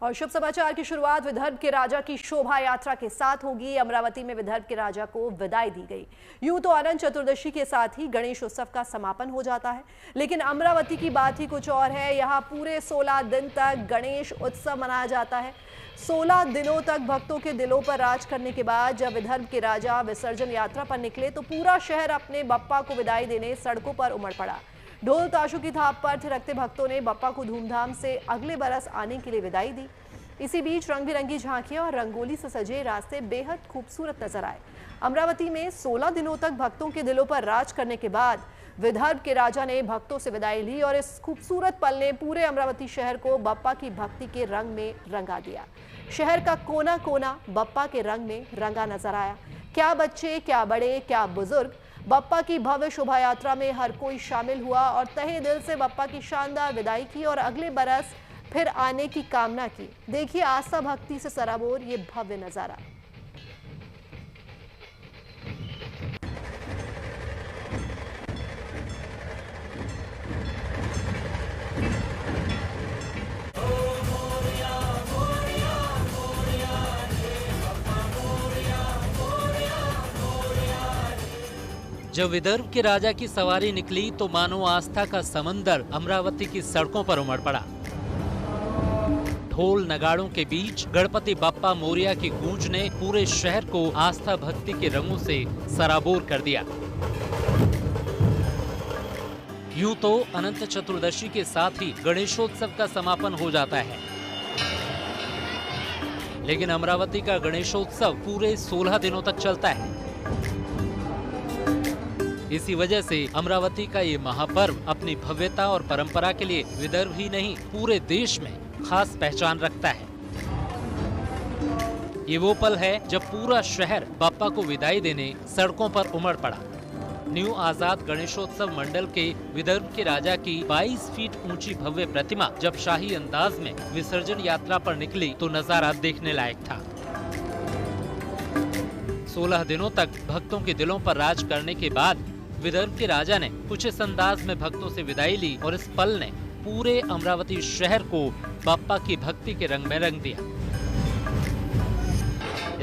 और शुभ समाचार की शुरुआत विदर्भ के राजा की शोभा यात्रा के साथ होगी। अमरावती में विदर्भ के राजा को विदाई दी गई। यूं तो अनंत चतुर्दशी के साथ ही गणेश उत्सव का समापन हो जाता है, लेकिन अमरावती की बात ही कुछ और है। यहाँ पूरे 16 दिन तक गणेश उत्सव मनाया जाता है। 16 दिनों तक भक्तों के दिलों पर राज करने के बाद जब विदर्भ के राजा विसर्जन यात्रा पर निकले तो पूरा शहर अपने बप्पा को विदाई देने सड़कों पर उमड़ पड़ा। ढोल ताशों की थाप पर थिरकते भक्तों ने बप्पा को धूमधाम से अगले बरस आने के लिए विदाई दी। इसी बीच रंग बिरंगी झांकियां और रंगोली से सजे रास्ते बेहद खूबसूरत नजर आए। अमरावती में 16 दिनों तक भक्तों के दिलों पर राज करने के बाद विदर्भ के राजा ने भक्तों से विदाई ली और इस खूबसूरत पल ने पूरे अमरावती शहर को बप्पा की भक्ति के रंग में रंगा दिया। शहर का कोना कोना बप्पा के रंग में रंगा नजर आया। क्या बच्चे, क्या बड़े, क्या बुजुर्ग, बप्पा की भव्य शोभा यात्रा में हर कोई शामिल हुआ और तहे दिल से बप्पा की शानदार विदाई की और अगले बरस फिर आने की कामना की। देखिए आस्था भक्ति से सराबोर ये भव्य नजारा। जब विदर्भ के राजा की सवारी निकली तो मानो आस्था का समंदर अमरावती की सड़कों पर उमड़ पड़ा। ढोल नगाड़ों के बीच गणपति बप्पा मोरिया की गूंज ने पूरे शहर को आस्था भक्ति के रंगों से सराबोर कर दिया। यूं तो अनंत चतुर्दशी के साथ ही गणेशोत्सव का समापन हो जाता है, लेकिन अमरावती का गणेशोत्सव पूरे 16 दिनों तक चलता है। इसी वजह से अमरावती का ये महापर्व अपनी भव्यता और परंपरा के लिए विदर्भ ही नहीं पूरे देश में खास पहचान रखता है। ये वो पल है जब पूरा शहर बप्पा को विदाई देने सड़कों पर उमड़ पड़ा। न्यू आजाद गणेशोत्सव मंडल के विदर्भ के राजा की 22 फीट ऊंची भव्य प्रतिमा जब शाही अंदाज में विसर्जन यात्रा पर निकली तो नजारा देखने लायक था। 16 दिनों तक भक्तों के दिलों पर राज करने के बाद विदर्भ के राजा ने कुछ इस अंदाज में भक्तों से विदाई ली और इस पल ने पूरे अमरावती शहर को बप्पा की भक्ति के रंग में रंग दिया।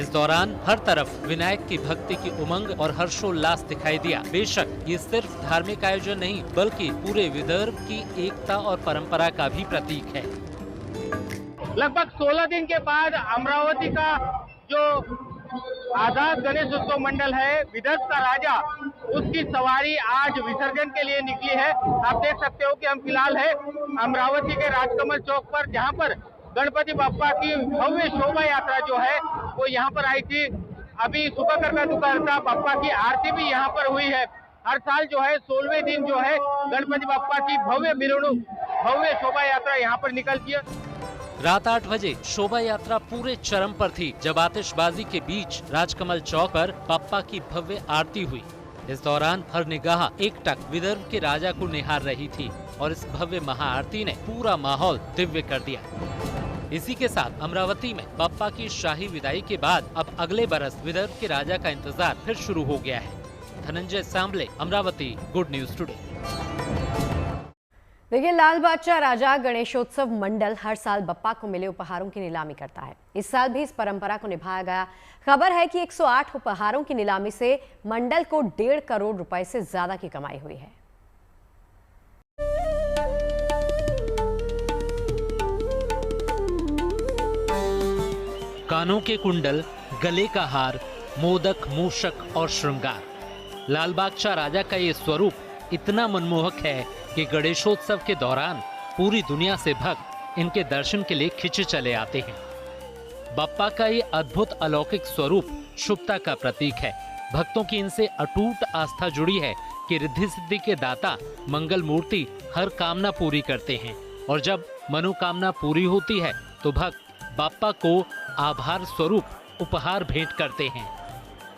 इस दौरान हर तरफ विनायक की भक्ति की उमंग और हर्षोल्लास दिखाई दिया। बेशक ये सिर्फ धार्मिक आयोजन नहीं बल्कि पूरे विदर्भ की एकता और परंपरा का भी प्रतीक है। लगभग 16 दिन के बाद अमरावती का जो आजाद गणेश उत्सव मंडल है, विदर्भ का राजा, उसकी सवारी आज विसर्जन के लिए निकली है। आप देख सकते हो कि हम फिलहाल है अमरावती के राजकमल चौक पर, जहां पर गणपति बप्पा की भव्य शोभा यात्रा जो है वो यहाँ पर आई थी। अभी सुबह का दुकान बप्पा की आरती भी यहाँ पर हुई है। हर साल जो है 16वें दिन जो है गणपति बप्पा की भव्य मिरवणुक, भव्य शोभा यात्रा यहाँ पर निकलती है। रात 8 बजे शोभा यात्रा पूरे चरम पर थी जब आतिशबाजी के बीच राजकमल चौक पर बप्पा की भव्य आरती हुई। इस दौरान हर निगाह एकटक विदर्भ के राजा को निहार रही थी और इस भव्य महाआरती ने पूरा माहौल दिव्य कर दिया। इसी के साथ अमरावती में बप्पा की शाही विदाई के बाद अब अगले बरस विदर्भ के राजा का इंतजार फिर शुरू हो गया है। Dhananjay Sambale, Amravati, good news today. देखिए, लाल बादशाह राजा गणेशोत्सव मंडल हर साल बप्पा को मिले उपहारों की नीलामी करता है। इस साल भी इस परंपरा को निभाया गया। खबर है कि 108 उपहारों की नीलामी से मंडल को 1.5 करोड़ रुपए से ज्यादा की कमाई हुई है। कानों के कुंडल, गले का हार, मोदक, मूषक और श्रृंगार। लाल बादशाह राजा का ये स्वरूप इतना मनमोहक है कि गणेशोत्सव के दौरान पूरी दुनिया से भक्त इनके दर्शन के लिए खिंचे चले आते हैं। बप्पा का ये अद्भुत अलौकिक स्वरूप शुभता का प्रतीक है। भक्तों की इनसे अटूट आस्था जुड़ी है कि रिद्धि सिद्धि के दाता मंगल मूर्ति हर कामना पूरी करते हैं और जब मनोकामना पूरी होती है तो भक्त बप्पा को आभार स्वरूप उपहार भेंट करते हैं।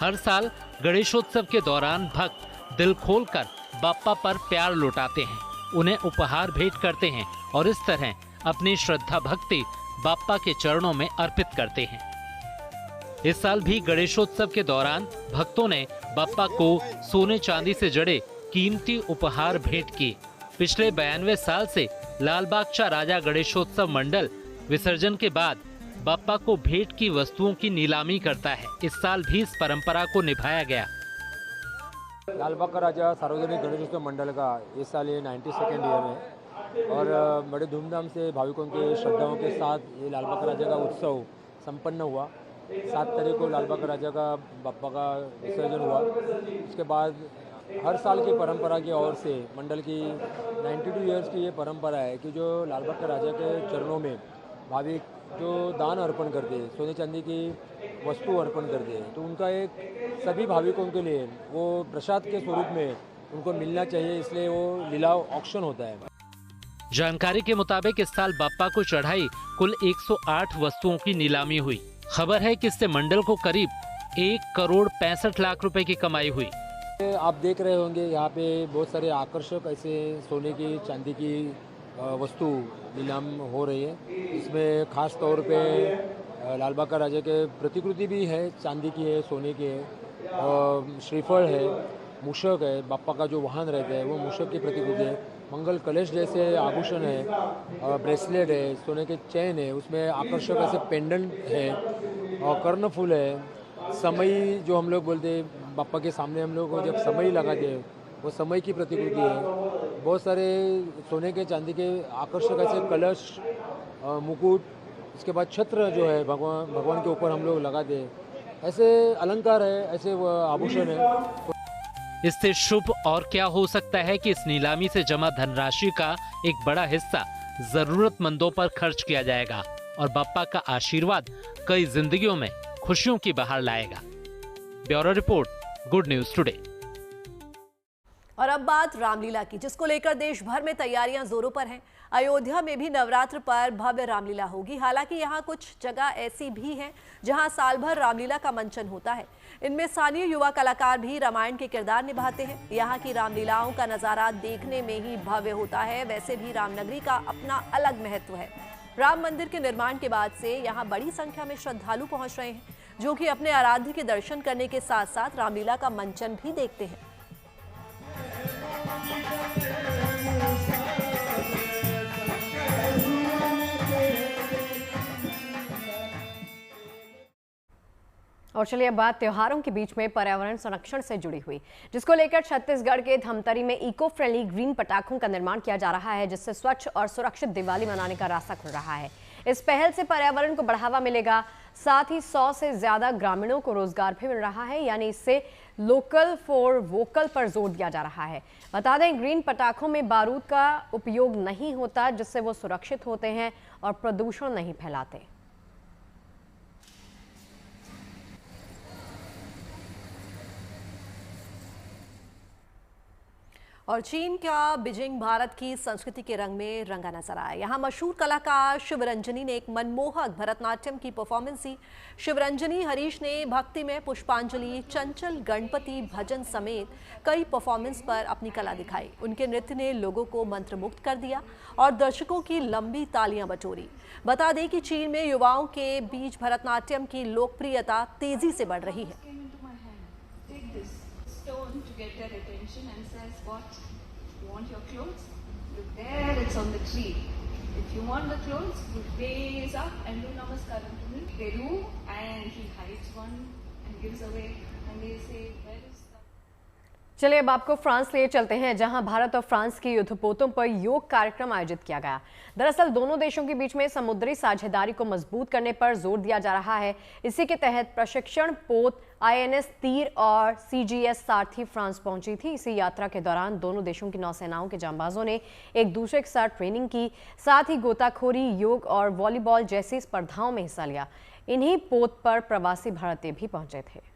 हर साल गणेशोत्सव के दौरान भक्त दिल खोलकर बप्पा पर प्यार लौटाते हैं, उन्हें उपहार भेंट करते हैं और इस तरह अपनी श्रद्धा भक्ति बप्पा के चरणों में अर्पित करते हैं। इस साल भी गणेशोत्सव के दौरान भक्तों ने बप्पा को सोने चांदी से जड़े कीमती उपहार भेंट किए। पिछले 92 साल से लाल बादशाह राजा गणेशोत्सव मंडल विसर्जन के बाद बप्पा को भेंट की वस्तुओं की नीलामी करता है। इस साल भी इस परंपरा को निभाया गया। लालबाग का राजा सार्वजनिक गणेशोत्सव मंडल का इस साल ये 92nd ईयर है और बड़े धूमधाम से भाविकों के श्रद्धाओं के साथ ये लालबाग का राजा का उत्सव संपन्न हुआ। 7 तारीख को लालबाग का राजा का बप्पा का विसर्जन हुआ। उसके बाद हर साल की परंपरा की ओर से मंडल की 92 ईयर्स की ये परंपरा है कि जो लालबाग के राजा के चरणों में भाविक जो दान अर्पण करते हैं, सोने चांदी की वस्तु अर्पण करते हैं, तो उनका एक सभी भाविकों के लिए वो प्रसाद के स्वरूप में उनको मिलना चाहिए, इसलिए वो लीलाव ऑक्शन होता है। जानकारी के मुताबिक इस साल बप्पा को चढ़ाई कुल 108 वस्तुओं की नीलामी हुई। खबर है कि इससे मंडल को करीब 1 करोड़ 65 लाख रुपए की कमाई हुई। आप देख रहे होंगे यहाँ पे बहुत सारे आकर्षक ऐसे सोने की चांदी की वस्तु नीलाम हो रही है। इसमें खास तौर पे लालबाग का राजा के प्रतिकृति भी है, चांदी की है, सोने की है, और श्रीफल है, मूषक है, बप्पा का जो वाहन रहता है वो मूषक की प्रतिकृति है, मंगल कलश जैसे आभूषण है, ब्रेसलेट है, सोने के चैन है, उसमें आकर्षक ऐसे पेंडेंट है और कर्णफूल है, समई जो हम लोग बोलते हैं, बप्पा के सामने हम लोग को जब समई लगाते हैं वो समय की प्रतिकृति है। बहुत सारे सोने के चांदी के आकर्षक ऐसे कलश, मुकुट, इसके बाद छत्र जो है भगवान के ऊपर हम लोग लगाते हैं, ऐसे अलंकार है, ऐसे आभूषण है। इससे शुभ और क्या हो सकता है कि इस नीलामी से जमा धनराशि का एक बड़ा हिस्सा जरूरतमंदों पर खर्च किया जाएगा और बप्पा का आशीर्वाद कई जिंदगियों में खुशियों की बहार लाएगा। Bureau report, good news today. और अब बात रामलीला की, जिसको लेकर देश भर में तैयारियां जोरों पर हैं। अयोध्या में भी नवरात्र पर भव्य रामलीला होगी। हालांकि यहाँ कुछ जगह ऐसी भी हैं जहां साल भर रामलीला का मंचन होता है। इनमें स्थानीय युवा कलाकार भी रामायण के किरदार निभाते हैं। यहाँ की रामलीलाओं का नजारा देखने में ही भव्य होता है। वैसे भी रामनगरी का अपना अलग महत्व है। राम मंदिर के निर्माण के बाद से यहाँ बड़ी संख्या में श्रद्धालु पहुंच रहे हैं, जो कि अपने आराध्य के दर्शन करने के साथ साथ रामलीला का मंचन भी देखते हैं। और चलिए अब बात त्योहारों के बीच में पर्यावरण संरक्षण से जुड़ी हुई, जिसको लेकर छत्तीसगढ़ के धमतरी में इको फ्रेंडली ग्रीन पटाखों का निर्माण किया जा रहा है, जिससे स्वच्छ और सुरक्षित दिवाली मनाने का रास्ता खुल रहा है। इस पहल से पर्यावरण को बढ़ावा मिलेगा, साथ ही 100 से ज्यादा ग्रामीणों को रोजगार भी मिल रहा है। यानी इससे लोकल फॉर वोकल पर जोर दिया जा रहा है। बता दें, ग्रीन पटाखों में बारूद का उपयोग नहीं होता, जिससे वो सुरक्षित होते हैं और प्रदूषण नहीं फैलाते। और चीन का बीजिंग भारत की संस्कृति के रंग में रंगा नजर आया। यहाँ मशहूर कलाकार शिवरंजनी ने एक मनमोहक भरतनाट्यम की परफॉर्मेंस दी। शिवरंजनी हरीश ने भक्ति में पुष्पांजलि, चंचल गणपति भजन समेत कई परफॉर्मेंस पर अपनी कला दिखाई। उनके नृत्य ने लोगों को मंत्रमुग्ध कर दिया और दर्शकों की लंबी तालियां बटोरी। बता दें कि चीन में युवाओं के बीच भरतनाट्यम की लोकप्रियता तेजी से बढ़ रही है। To get their attention and says, what, you want your clothes? Look there, it's on the tree. If you want the clothes, you raise up and do namaskaram to me. They do, and he hides one and gives away, and they say, where is the... चलिए अब आपको France ले चलते हैं, जहां भारत और France के युद्धपोतों पर योग कार्यक्रम आयोजित किया गया। दरअसल दोनों देशों के बीच में समुद्री साझेदारी को मजबूत करने पर जोर दिया जा रहा है। इसी के तहत प्रशिक्षण पोत INS तीर और CGS सारथी फ्रांस पहुंची थी। इसी यात्रा के दौरान दोनों देशों की नौसेनाओं के जांबाजों ने एक दूसरे के साथ ट्रेनिंग की, साथ ही गोताखोरी, योग और वॉलीबॉल जैसी स्पर्धाओं में हिस्सा लिया। इन्हीं पोत पर प्रवासी भारतीय भी पहुंचे थे।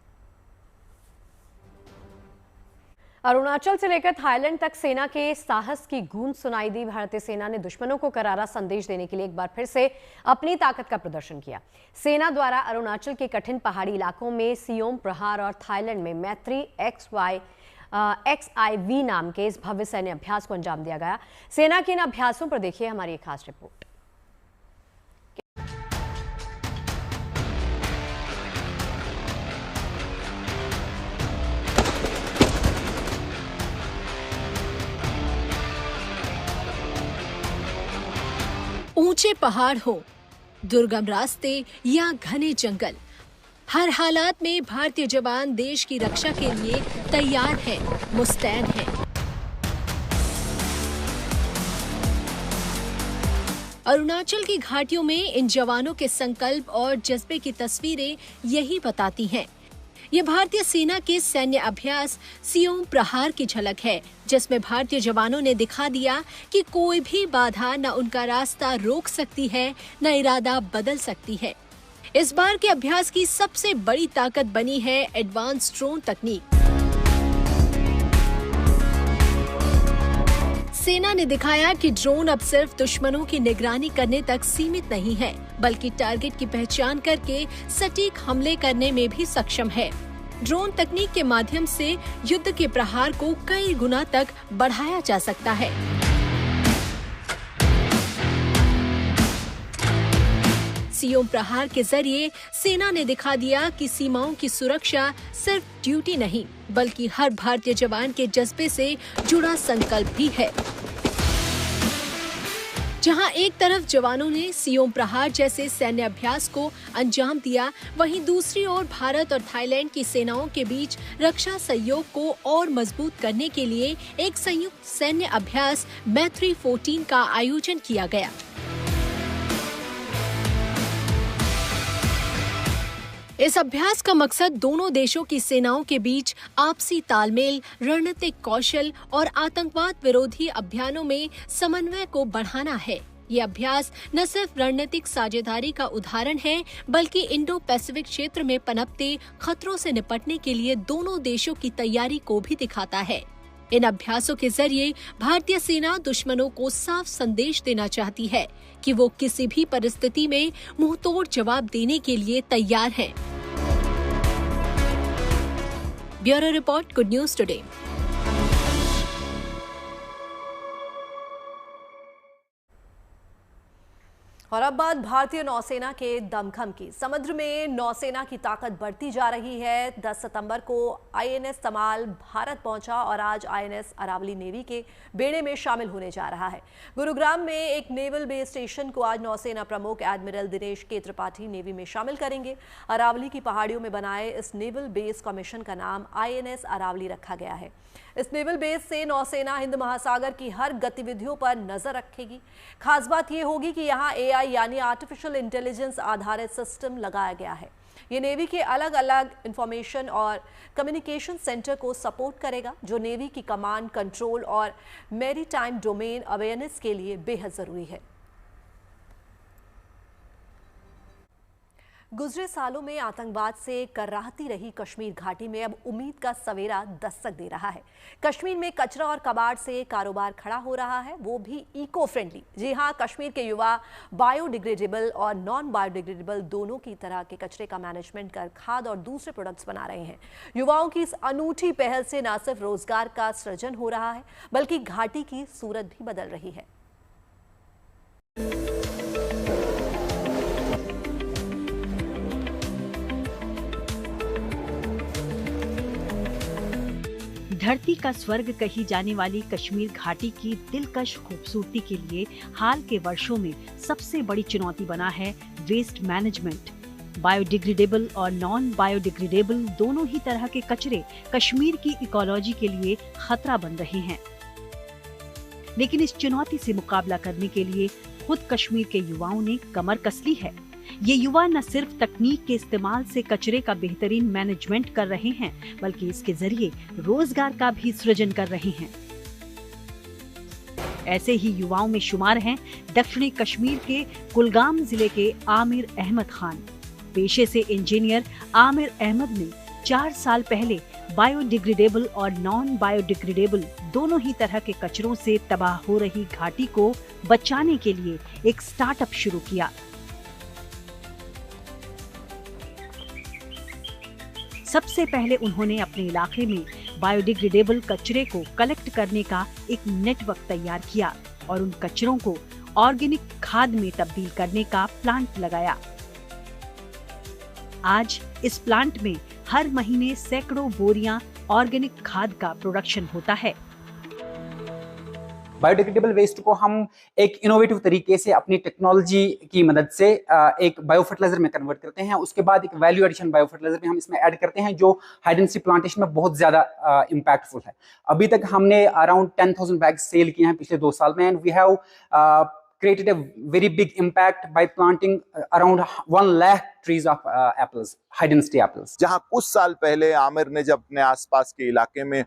अरुणाचल से लेकर थाईलैंड तक सेना के साहस की गूंज सुनाई दी। भारतीय सेना ने दुश्मनों को करारा संदेश देने के लिए एक बार फिर से अपनी ताकत का प्रदर्शन किया। सेना द्वारा अरुणाचल के कठिन पहाड़ी इलाकों में सियोम प्रहार और थाईलैंड में मैत्री XIV नाम के इस भव्य सैन्य अभ्यास को अंजाम दिया गया। सेना के इन अभ्यासों पर देखिए हमारी एक खास रिपोर्ट। ऊंचे पहाड़ हो, दुर्गम रास्ते या घने जंगल, हर हालात में भारतीय जवान देश की रक्षा के लिए तैयार हैं, मुस्तैद हैं। अरुणाचल की घाटियों में इन जवानों के संकल्प और जज्बे की तस्वीरें यही बताती हैं। ये भारतीय सेना के सैन्य अभ्यास सियोम प्रहार की झलक है, जिसमें भारतीय जवानों ने दिखा दिया कि कोई भी बाधा न उनका रास्ता रोक सकती है, न इरादा बदल सकती है। इस बार के अभ्यास की सबसे बड़ी ताकत बनी है एडवांस ड्रोन तकनीक। सेना ने दिखाया कि ड्रोन अब सिर्फ दुश्मनों की निगरानी करने तक सीमित नहीं है, बल्कि टारगेट की पहचान करके सटीक हमले करने में भी सक्षम है। ड्रोन तकनीक के माध्यम से युद्ध के प्रहार को कई गुना तक बढ़ाया जा सकता है। सियोम प्रहार के जरिए सेना ने दिखा दिया कि सीमाओं की सुरक्षा सिर्फ ड्यूटी नहीं, बल्कि हर भारतीय जवान के जज्बे से जुड़ा संकल्प भी है। जहां एक तरफ जवानों ने सियोम प्रहार जैसे सैन्य अभ्यास को अंजाम दिया, वहीं दूसरी ओर भारत और थाईलैंड की सेनाओं के बीच रक्षा सहयोग को और मजबूत करने के लिए एक संयुक्त सैन्य अभ्यास मैत्री 14 का आयोजन किया गया। इस अभ्यास का मकसद दोनों देशों की सेनाओं के बीच आपसी तालमेल, रणनीतिक कौशल और आतंकवाद विरोधी अभियानों में समन्वय को बढ़ाना है। ये अभ्यास न सिर्फ रणनीतिक साझेदारी का उदाहरण है, बल्कि इंडो पैसिफिक क्षेत्र में पनपते खतरों से निपटने के लिए दोनों देशों की तैयारी को भी दिखाता है। इन अभ्यासों के जरिए भारतीय सेना दुश्मनों को साफ संदेश देना चाहती है कि वो किसी भी परिस्थिति में मुंहतोड़ जवाब देने के लिए तैयार है। Bureau report, good news today. और अब बात भारतीय नौसेना के दमखम की। समुद्र में नौसेना की ताकत बढ़ती जा रही है। 10 सितंबर को आईएनएस तमाल भारत पहुंचा और आज आईएनएस अरावली नेवी के बेड़े में शामिल होने जा रहा है। गुरुग्राम में एक नेवल बेस स्टेशन को आज नौसेना प्रमुख एडमिरल दिनेश के त्रिपाठी नेवी में शामिल करेंगे। अरावली की पहाड़ियों में बनाए इस नेवल बेस का मिशन का नाम आईएनएस अरावली रखा गया है। इस नेवल बेस से नौसेना हिंद महासागर की हर गतिविधियों पर नजर रखेगी। खास बात यह होगी कि यहाँ एआई यानी आर्टिफिशियल इंटेलिजेंस आधारित सिस्टम लगाया गया है। ये नेवी के अलग अलग इंफॉर्मेशन और कम्युनिकेशन सेंटर को सपोर्ट करेगा, जो नेवी की कमांड, कंट्रोल और मैरीटाइम डोमेन अवेयरनेस के लिए बेहद जरूरी है। गुजरे सालों में आतंकवाद से कर्राहती रही कश्मीर घाटी में अब उम्मीद का सवेरा दस्तक दे रहा है। कश्मीर में कचरा और कबाड़ से कारोबार खड़ा हो रहा है, वो भी इको फ्रेंडली। जी हां, कश्मीर के युवा बायोडिग्रेडेबल और नॉन बायोडिग्रेडेबल दोनों की तरह के कचरे का मैनेजमेंट कर खाद और दूसरे प्रोडक्ट्स बना रहे हैं। युवाओं की इस अनूठी पहल से न सिर्फ रोजगार का सृजन हो रहा है, बल्कि घाटी की सूरत भी बदल रही है। धरती का स्वर्ग कही जाने वाली कश्मीर घाटी की दिलकश खूबसूरती के लिए हाल के वर्षों में सबसे बड़ी चुनौती बना है वेस्ट मैनेजमेंट। बायोडिग्रेडेबल और नॉन बायोडिग्रेडेबल दोनों ही तरह के कचरे कश्मीर की इकोलॉजी के लिए खतरा बन रहे हैं। लेकिन इस चुनौती से मुकाबला करने के लिए खुद कश्मीर के युवाओं ने कमर कस ली है। ये युवा न सिर्फ तकनीक के इस्तेमाल से कचरे का बेहतरीन मैनेजमेंट कर रहे हैं, बल्कि इसके जरिए रोजगार का भी सृजन कर रहे हैं। ऐसे ही युवाओं में शुमार हैं दक्षिणी कश्मीर के कुलगाम जिले के आमिर अहमद खान। पेशे से इंजीनियर आमिर अहमद ने 4 साल पहले बायोडिग्रेडेबल और नॉन बायोडिग्रेडेबल दोनों ही तरह के कचरों से तबाह हो रही घाटी को बचाने के लिए एक स्टार्टअप शुरू किया। सबसे पहले उन्होंने अपने इलाके में बायोडिग्रेडेबल कचरे को कलेक्ट करने का एक नेटवर्क तैयार किया और उन कचरों को ऑर्गेनिक खाद में तब्दील करने का प्लांट लगाया। आज इस प्लांट में हर महीने सैकड़ों बोरियां ऑर्गेनिक खाद का प्रोडक्शन होता है। बायोडिग्रेडेबल वेस्ट को हम एक इनोवेटिव तरीके से अपनी टेक्नोलॉजी की मदद से एक बायो फर्टिलाइजर में कन्वर्ट करते हैं। उसके बाद एक वैल्यू एडिशन बायो फर्टिलाइजर भी हम इसमें ऐड करते हैं, जो हाइड एंड सीक प्लांटेशन में बहुत ज्यादा इंपैक्टफुल है। अभी तक हमने अराउंड 10,000 बैग्स सेल किए हैं पिछले 2 साल में, and we have created a very big impact by planting around 1 lakh trees of apples, high density apples. जहां कुछ साल पहले आमिर ने जब अपने आसपास के इलाके में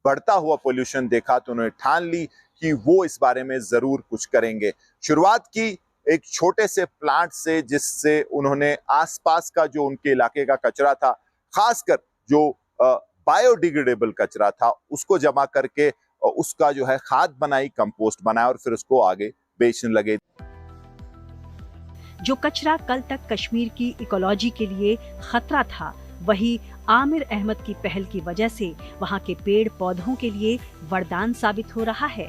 बढ़ता हुआ पोल्यूशन देखा तो उन्होंने ठान ली कि वो इस बारे में जरूर कुछ करेंगे। शुरुआत की एक छोटे से प्लांट से, जिससे उन्होंने आसपास का जो उनके इलाके का कचरा था, खासकर जो बायोडिग्रेडेबल कचरा था, उसको जमा करके उसका जो है खाद बनाई, कंपोस्ट बनाया और फिर उसको आगे बेचने लगे। जो कचरा कल तक कश्मीर की इकोलॉजी के लिए खतरा था, वही आमिर अहमद की पहल की वजह से वहां के पेड़ पौधों के लिए वरदान साबित हो रहा है।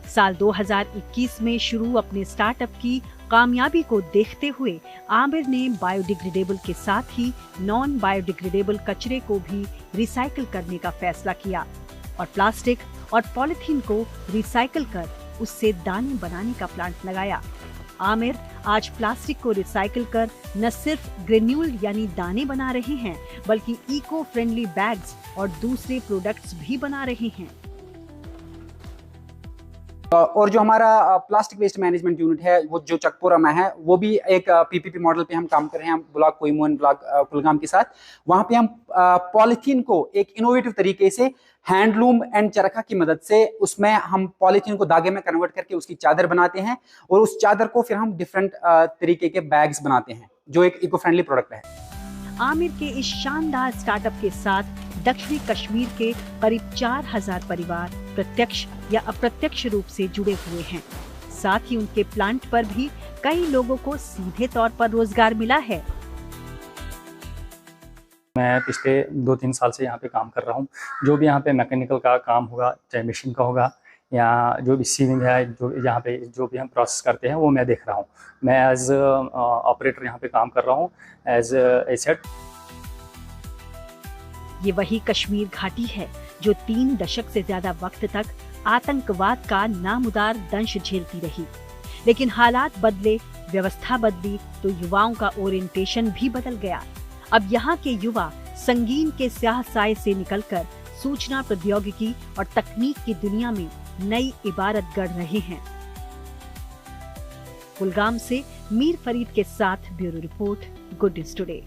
साल 2021 में शुरू अपने स्टार्टअप की कामयाबी को देखते हुए आमिर ने बायोडिग्रेडेबल के साथ ही नॉन बायोडिग्रेडेबल कचरे को भी रिसाइकिल करने का फैसला किया और प्लास्टिक और पॉलिथीन को रिसाइकिल कर उससे दाने बनाने का प्लांट लगाया। आमिर आज प्लास्टिक को रिसाइकिल कर न सिर्फ ग्रेन्यूल यानी दाने बना रहे हैं, बल्कि इको फ्रेंडली बैग्स और दूसरे प्रोडक्ट्स भी बना रहे हैं। और जो हमारा प्लास्टिक वेस्ट मैनेजमेंट यूनिट है, वो जो चकपुरा में है, वो भी एक पीपीपी मॉडल पे हम काम कर रहे हैं, ब्लॉक कोहिमा ब्लॉक कुलगाम के साथ। वहाँ पे हम पॉलीथीन को एक इनोवेटिव तरीके से हैंडलूम एंड चरखा की मदद से उसमें हम पॉलीथीन को धागे में कन्वर्ट करके उसकी चादर बनाते हैं, और उस चादर को फिर हम डिफरेंट तरीके के बैग्स बनाते हैं, जो एक इको फ्रेंडली प्रोडक्ट है। आमिर के इस शानदार स्टार्टअप के साथ दक्षिणी कश्मीर के करीब 4,000 परिवार प्रत्यक्ष या अप्रत्यक्ष रूप से जुड़े हुए हैं। साथ ही उनके प्लांट पर भी कई लोगों को सीधे तौर पर रोजगार मिला है। मैं पिछले 2-3 साल से यहाँ पे काम कर रहा हूँ। जो भी यहाँ पे मैकेनिकल का काम होगा, चाहे मशीन का होगा या जो भी सीविंग है, जो यहाँ पे जो भी हम प्रोसेस करते हैं, वो मैं देख रहा हूँ। मैं एज ऑपरेटर यहाँ पे काम कर रहा हूँ, एज एसेट। ये वही कश्मीर घाटी है जो 3 दशक से ज्यादा वक्त तक आतंकवाद का नामुदार दंश झेलती रही। लेकिन हालात बदले, व्यवस्था बदली तो युवाओं का ओरिएंटेशन भी बदल गया। अब यहाँ के युवा संगीन के स्याह साए से निकलकर सूचना प्रौद्योगिकी और तकनीक की दुनिया में नई इबारत गढ़ रहे हैं। कुलगाम से मीर फरीद के साथ bureau report, good news today.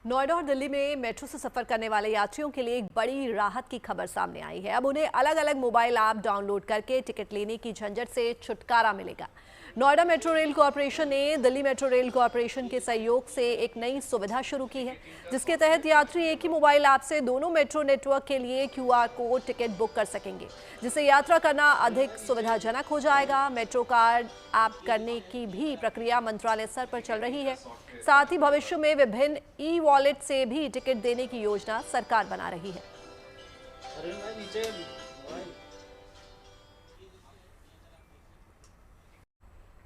Noida और दिल्ली में मेट्रो से सफर करने वाले यात्रियों के लिए एक बड़ी राहत की खबर सामने आई है। अब उन्हें अलग अलग मोबाइल ऐप डाउनलोड करके टिकट लेने की झंझट से छुटकारा मिलेगा। नोएडा मेट्रो रेल कॉरपोरेशन ने दिल्ली मेट्रो रेल कॉरपोरेशन के सहयोग से एक नई सुविधा शुरू की है, जिसके तहत यात्री एक ही मोबाइल ऐप से दोनों मेट्रो नेटवर्क के लिए QR कोड टिकट बुक कर सकेंगे, जिससे यात्रा करना अधिक सुविधाजनक हो जाएगा। मेट्रो कार्ड ऐप करने की भी प्रक्रिया मंत्रालय स्तर पर चल रही है। साथ ही भविष्य में विभिन्न ई-वॉलेट से भी टिकट देने की योजना सरकार बना रही है।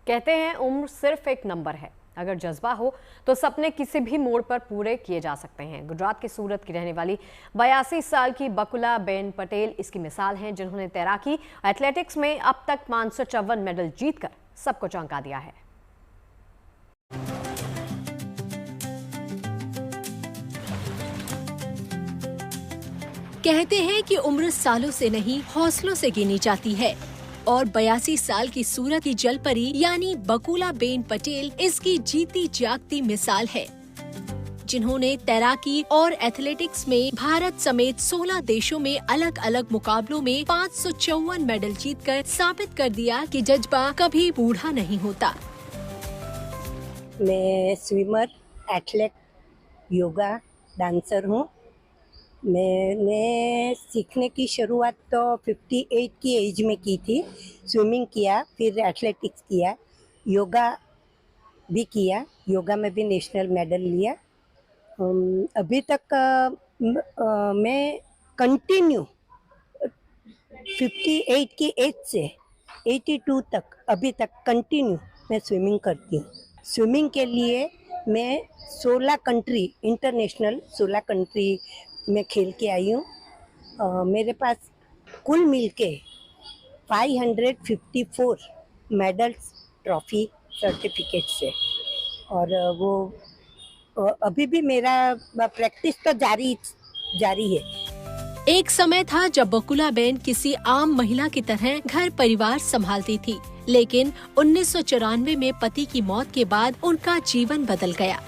कहते हैं उम्र सिर्फ एक नंबर है, अगर जज्बा हो तो सपने किसी भी मोड़ पर पूरे किए जा सकते हैं। गुजरात के सूरत की रहने वाली 82 साल की बकुला बेन पटेल इसकी मिसाल हैं, जिन्होंने तैराकी एथलेटिक्स में अब तक 554 मेडल जीतकर सबको चौंका दिया है। कहते हैं कि उम्र सालों से नहीं, हौसलों से गिनी जाती है, और 82 साल की सूरत की जलपरी यानी बकुला बेन पटेल इसकी जीती जागती मिसाल है, जिन्होंने तैराकी और एथलेटिक्स में भारत समेत 16 देशों में अलग अलग मुकाबलों में 554 मेडल जीतकर साबित कर दिया कि जज्बा कभी बूढ़ा नहीं होता। मैं स्विमर, एथलेट, योगा, डांसर हूँ। मैंने सीखने की शुरुआत तो 58 की एज में की थी। स्विमिंग किया, फिर एथलेटिक्स किया, योगा भी किया, योगा में भी नेशनल मेडल लिया। अभी तक मैं कंटिन्यू 58 की एज से 82 तक अभी तक कंटिन्यू मैं स्विमिंग करती हूँ। स्विमिंग के लिए मैं 16 कंट्री, इंटरनेशनल 16 कंट्री में खेल के आई हूँ। मेरे पास कुल मिलके 554 मेडल्स, ट्रॉफी, सर्टिफिकेट्स है। और वो अभी भी मेरा प्रैक्टिस तो जारी है। एक समय था जब बकुलाबेन किसी आम महिला की तरह घर परिवार संभालती थी, लेकिन 1994 में पति की मौत के बाद उनका जीवन बदल गया।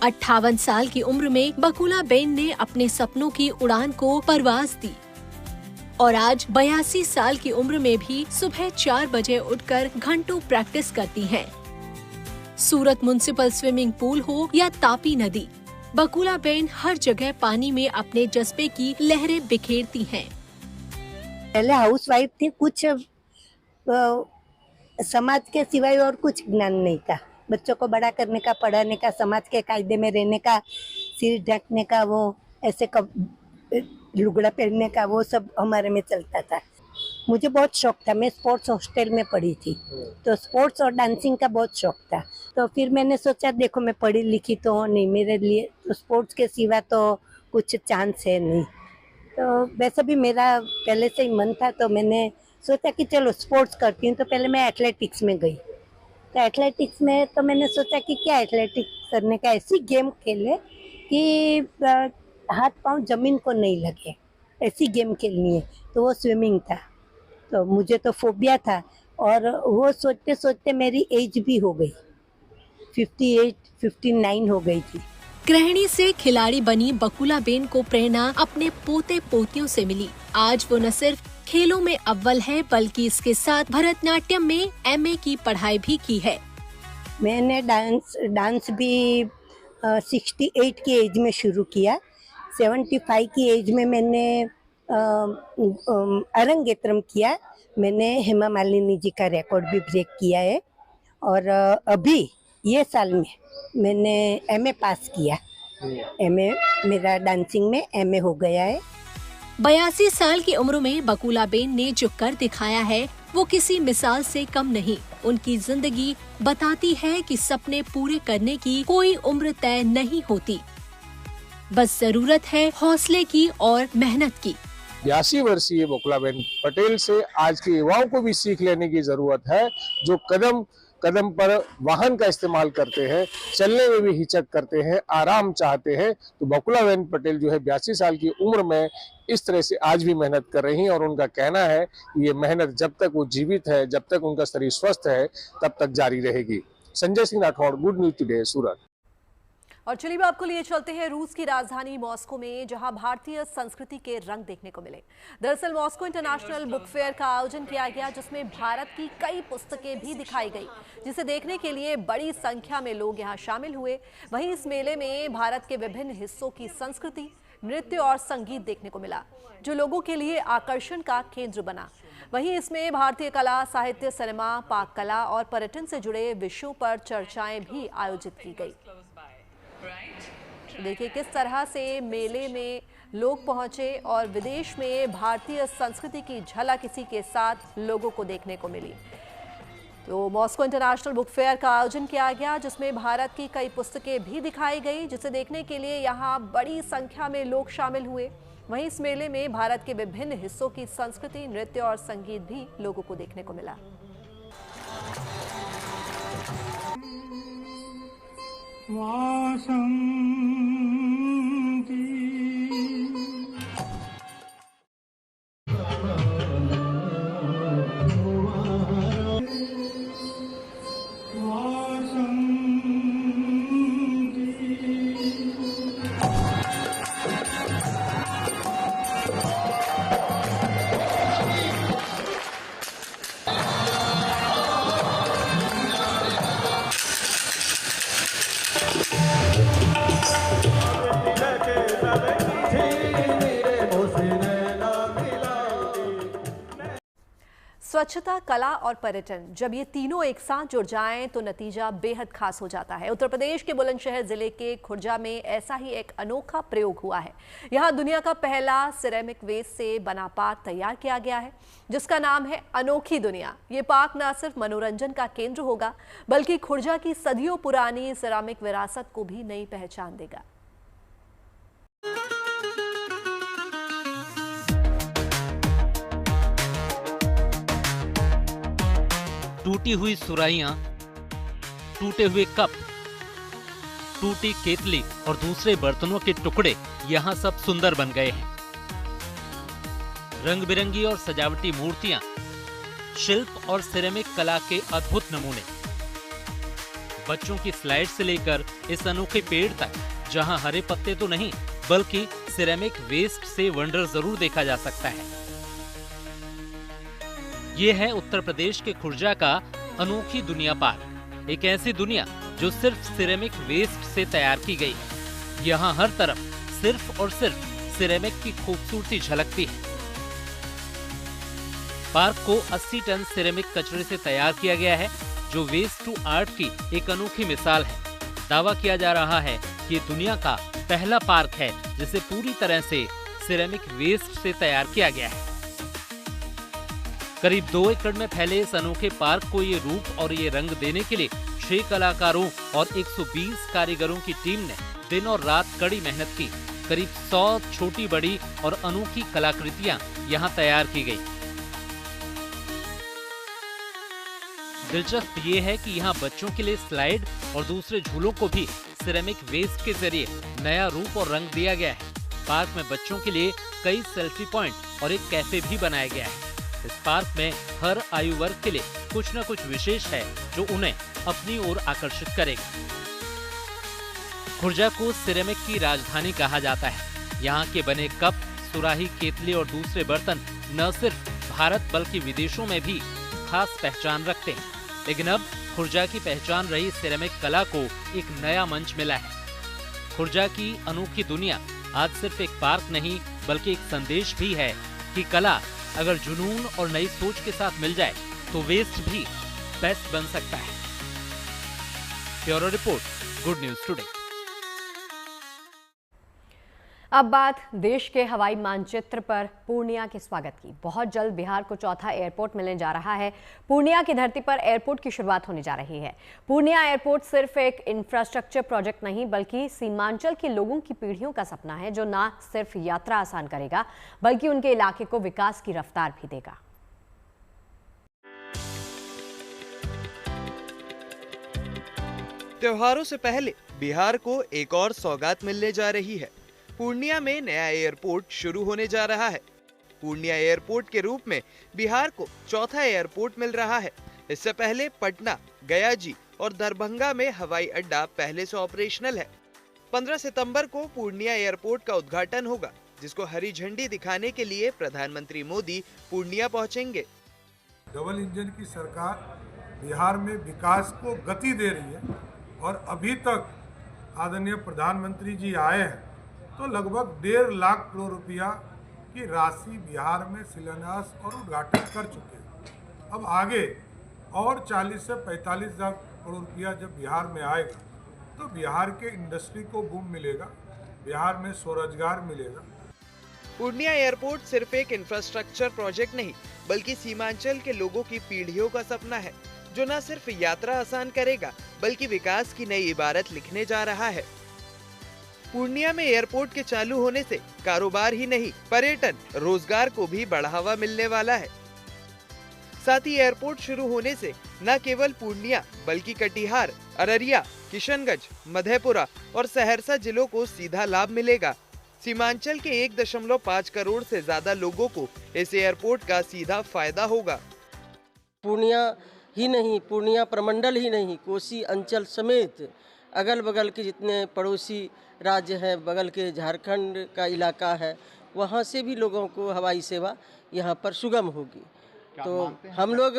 58 साल की उम्र में बकुलाबेन ने अपने सपनों की उड़ान को परवाज दी और आज 82 साल की उम्र में भी सुबह 4 बजे उठकर घंटों प्रैक्टिस करती हैं। सूरत म्युनिसिपल स्विमिंग पूल हो या तापी नदी, बकुलाबेन हर जगह पानी में अपने जज्बे की लहरें बिखेरती हैं। पहले हाउसवाइफ थी, कुछ समाज के सिवाय और कुछ ज्ञान नहीं था। बच्चों को बड़ा करने का, पढ़ाने का, समाज के कायदे में रहने का, सिर ढकने का, वो ऐसे लुगड़ा पहनने का, वो सब हमारे में चलता था। मुझे बहुत शौक था, मैं स्पोर्ट्स हॉस्टल में पढ़ी थी, तो स्पोर्ट्स और डांसिंग का बहुत शौक था। तो फिर मैंने सोचा देखो मैं पढ़ी लिखी तो नहीं, मेरे लिए तो स्पोर्ट्स के सिवा तो कुछ चांस है नहीं। तो वैसे भी मेरा पहले से ही मन था, तो मैंने सोचा कि चलो स्पोर्ट्स करती हूँ। तो पहले मैं एथलेटिक्स में गई, तो एथलेटिक्स में तो मैंने सोचा कि क्या एथलेटिक्स करने का, ऐसी गेम खेले कि हाथ पांव जमीन को नहीं लगे, ऐसी गेम खेलनी है। तो वो स्विमिंग था, तो मुझे तो फोबिया था। और वो सोचते सोचते मेरी एज भी हो गई, 58, 59 हो गई थी। गृहिणी से खिलाड़ी बनी बकुलाबेन को प्रेरणा अपने पोते पोतियों से मिली। आज वो न सिर्फ खेलों में अव्वल है, बल्कि इसके साथ भरतनाट्यम में MA की पढ़ाई भी की है। मैंने डांस भी 68 की एज में शुरू किया। 75 की एज में मैंने अरंगेत्रम किया। मैंने हेमा मालिनी जी का रिकॉर्ड भी ब्रेक किया है। और अभी ये साल में मैंने MA पास किया। MA मेरा डांसिंग में MA हो गया है। 82 साल की उम्र में बकुलाबेन ने जो कर दिखाया है वो किसी मिसाल से कम नहीं। उनकी जिंदगी बताती है कि सपने पूरे करने की कोई उम्र तय नहीं होती, बस जरूरत है हौसले की और मेहनत की। 82 वर्षीय बकुलाबेन पटेल से आज के युवाओं को भी सीख लेने की जरूरत है, जो कदम कदम पर वाहन का इस्तेमाल करते हैं, चलने में भी हिचक करते हैं, आराम चाहते हैं। तो बकुलाबेन पटेल जो है 82 साल की उम्र में इस तरह से आज भी मेहनत कर रही हैं और उनका कहना है कि ये मेहनत जब तक वो जीवित है, जब तक उनका शरीर स्वस्थ है, तब तक जारी रहेगी। Sanjay Singh Rathore, good news today, Surat. और चलिए अब आपको लिए चलते हैं रूस की राजधानी मॉस्को में, जहां भारतीय संस्कृति के रंग देखने को मिले। दरअसल मॉस्को इंटरनेशनल बुक फेयर का आयोजन किया गया, जिसमें भारत की कई पुस्तकें भी दिखाई गई, जिसे देखने के लिए बड़ी संख्या में लोग यहां शामिल हुए। वहीं इस मेले में भारत के विभिन्न हिस्सों की संस्कृति, नृत्य और संगीत देखने को मिला, जो लोगों के लिए आकर्षण का केंद्र बना। वहीं इसमें भारतीय कला, साहित्य, सिनेमा, पाक कला और पर्यटन से जुड़े विषयों पर चर्चाएं भी आयोजित की गई। देखिए किस तरह से मेले में लोग पहुंचे और विदेश में भारतीय संस्कृति की झलक इसी के साथ लोगों को देखने को मिली। तो मॉस्को इंटरनेशनल बुक फेयर का आयोजन किया गया, जिसमें भारत की कई पुस्तकें भी दिखाई गई, जिसे देखने के लिए यहां बड़ी संख्या में लोग शामिल हुए। वहीं इस मेले में भारत के विभिन्न हिस्सों की संस्कृति, नृत्य और संगीत भी लोगों को देखने को मिला। स्वच्छता, कला और पर्यटन, जब ये तीनों एक साथ जुड़ जाएं तो नतीजा बेहद खास हो जाता है। उत्तर प्रदेश के बुलंदशहर जिले के खुर्जा में ऐसा ही एक अनोखा प्रयोग हुआ है। यहाँ दुनिया का पहला सिरेमिक वेस्ट से बना पार्क तैयार किया गया है, जिसका नाम है अनोखी दुनिया। ये पार्क न सिर्फ मनोरंजन का केंद्र होगा, बल्कि खुर्जा की सदियों पुरानी सिरेमिक विरासत को भी नई पहचान देगा। टूटी हुई सुराहियां, टूटे हुए कप, टूटी केतली और दूसरे बर्तनों के टुकड़े यहाँ सब सुंदर बन गए हैं। रंग बिरंगी और सजावटी मूर्तियां, शिल्प और सिरेमिक कला के अद्भुत नमूने। बच्चों की स्लाइड से लेकर इस अनोखे पेड़ तक, जहां हरे पत्ते तो नहीं बल्कि सिरेमिक वेस्ट से वंडर जरूर देखा जा सकता है। ये है उत्तर प्रदेश के खुर्जा का अनोखी दुनिया पार्क, एक ऐसी दुनिया जो सिर्फ सिरेमिक वेस्ट से तैयार की गई है। यहाँ हर तरफ सिर्फ और सिर्फ सिरेमिक की खूबसूरती झलकती है। पार्क को 80 टन सिरेमिक कचरे से तैयार किया गया है, जो वेस्ट टू आर्ट की एक अनोखी मिसाल है। दावा किया जा रहा है कि ये दुनिया का पहला पार्क है जिसे पूरी तरह से सिरेमिक वेस्ट से तैयार किया गया है। करीब 2 एकड़ में फैले इस अनोखे पार्क को ये रूप और ये रंग देने के लिए 6 कलाकारों और 120 कारीगरों की टीम ने दिन और रात कड़ी मेहनत की। करीब 100 छोटी बड़ी और अनोखी कलाकृतियां यहाँ तैयार की गई। दिलचस्प ये है कि यहाँ बच्चों के लिए स्लाइड और दूसरे झूलों को भी सिरेमिक वेस्ट के जरिए नया रूप और रंग दिया गया है। पार्क में बच्चों के लिए कई सेल्फी पॉइंट और एक कैफे भी बनाया गया है। इस पार्क में हर आयु वर्ग के लिए कुछ न कुछ विशेष है जो उन्हें अपनी ओर आकर्षित करेगा। खुर्जा को सिरेमिक की राजधानी कहा जाता है। यहाँ के बने कप, सुराही, केतली और दूसरे बर्तन न सिर्फ भारत बल्कि विदेशों में भी खास पहचान रखते हैं। लेकिन अब खुर्जा की पहचान रही सिरेमिक कला को एक नया मंच मिला है। खुर्जा की अनोखी दुनिया आज सिर्फ एक पार्क नहीं बल्कि एक संदेश भी है कि कला अगर जुनून और नई सोच के साथ मिल जाए तो वेस्ट भी बेस्ट बन सकता है। Bureau report, good news today. अब बात देश के हवाई मानचित्र पर पूर्णिया के स्वागत की। बहुत जल्द बिहार को चौथा एयरपोर्ट मिलने जा रहा है। पूर्णिया की धरती पर एयरपोर्ट की शुरुआत होने जा रही है। पूर्णिया एयरपोर्ट सिर्फ एक इंफ्रास्ट्रक्चर प्रोजेक्ट नहीं बल्कि सीमांचल के लोगों की पीढ़ियों का सपना है, जो न सिर्फ यात्रा आसान करेगा बल्कि उनके इलाके को विकास की रफ्तार भी देगा। त्योहारों से पहले बिहार को एक और सौगात मिलने जा रही है। पूर्णिया में नया एयरपोर्ट शुरू होने जा रहा है। पूर्णिया एयरपोर्ट के रूप में बिहार को चौथा एयरपोर्ट मिल रहा है। इससे पहले पटना, गयाजी और दरभंगा में हवाई अड्डा पहले से ऑपरेशनल है। 15 सितंबर को पूर्णिया एयरपोर्ट का उद्घाटन होगा, जिसको हरी झंडी दिखाने के लिए प्रधानमंत्री मोदी पूर्णिया पहुंचेंगे। डबल इंजन की सरकार बिहार में विकास को गति दे रही है और अभी तक आदरणीय प्रधानमंत्री जी आए हैं तो लगभग 1.5 लाख करोड़ रुपया की राशि बिहार में शिलान्यास और उद्घाटन कर चुके हैं। अब आगे और 40 से 45 लाख करोड़ रुपया जब बिहार में आएगा तो बिहार के इंडस्ट्री को बूम मिलेगा, बिहार में स्वरोजगार मिलेगा। पूर्णिया एयरपोर्ट सिर्फ एक इंफ्रास्ट्रक्चर प्रोजेक्ट नहीं बल्कि सीमांचल के लोगों की पीढ़ियों का सपना है, जो न सिर्फ यात्रा आसान करेगा बल्कि विकास की नई इबारत लिखने जा रहा है। पूर्णिया में एयरपोर्ट के चालू होने से कारोबार ही नहीं, पर्यटन, रोजगार को भी बढ़ावा मिलने वाला है। साथ ही एयरपोर्ट शुरू होने से न केवल पूर्णिया बल्कि कटिहार, अररिया, किशनगंज, मधेपुरा और सहरसा जिलों को सीधा लाभ मिलेगा। सीमांचल के 1.5 करोड़ से ज्यादा लोगों को इस एयरपोर्ट का सीधा फायदा होगा। पूर्णिया ही नहीं, पूर्णिया प्रमंडल ही नहीं, कोसी अंचल समेत अगल बगल के जितने पड़ोसी राज्य हैं, बगल के झारखंड का इलाका है, वहाँ से भी लोगों को हवाई सेवा यहाँ पर सुगम होगी। तो हम लोग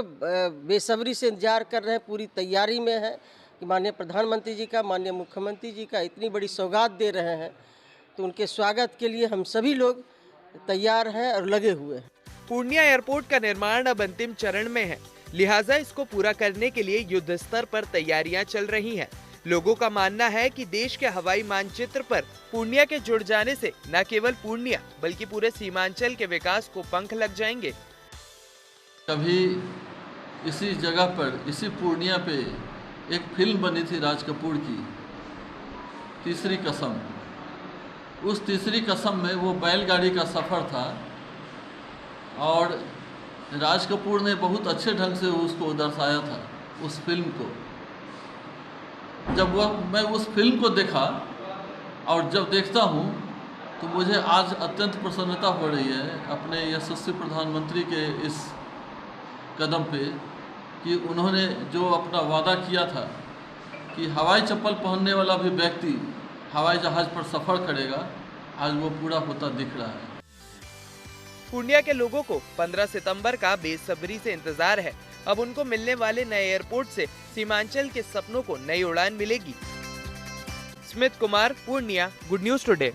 बेसब्री से इंतजार कर रहे हैं, पूरी तैयारी में है कि माननीय प्रधानमंत्री जी का, माननीय मुख्यमंत्री जी का इतनी बड़ी सौगात दे रहे हैं, तो उनके स्वागत के लिए हम सभी लोग तैयार हैं और लगे हुए हैं। पूर्णिया एयरपोर्ट का निर्माण अब अंतिम चरण में है, लिहाजा इसको पूरा करने के लिए युद्ध स्तर पर तैयारियां चल रही हैं। लोगों का मानना है कि देश के हवाई मानचित्र पर पूर्णिया के जुड़ जाने से न केवल पूर्णिया बल्कि पूरे सीमांचल के विकास को पंख लग जाएंगे। कभी इसी जगह पर, इसी पूर्णिया पे एक फिल्म बनी थी राज कपूर की, तीसरी कसम। उस तीसरी कसम में वो बैलगाड़ी का सफ़र था और राज कपूर ने बहुत अच्छे ढंग से उसको दर्शाया था। उस फिल्म को। जब मैं उस फिल्म को देखा और जब देखता हूँ तो मुझे आज अत्यंत प्रसन्नता हो रही है अपने यशस्वी प्रधानमंत्री के इस कदम पे कि उन्होंने जो अपना वादा किया था कि हवाई चप्पल पहनने वाला भी व्यक्ति हवाई जहाज पर सफ़र करेगा, आज वो पूरा होता दिख रहा है। पूर्णिया के लोगों को 15 सितंबर का बेसब्री से इंतजार है। अब उनको मिलने वाले नए एयरपोर्ट से सीमांचल के सपनों को नई उड़ान मिलेगी। Smit Kumar, Purnia, good news today.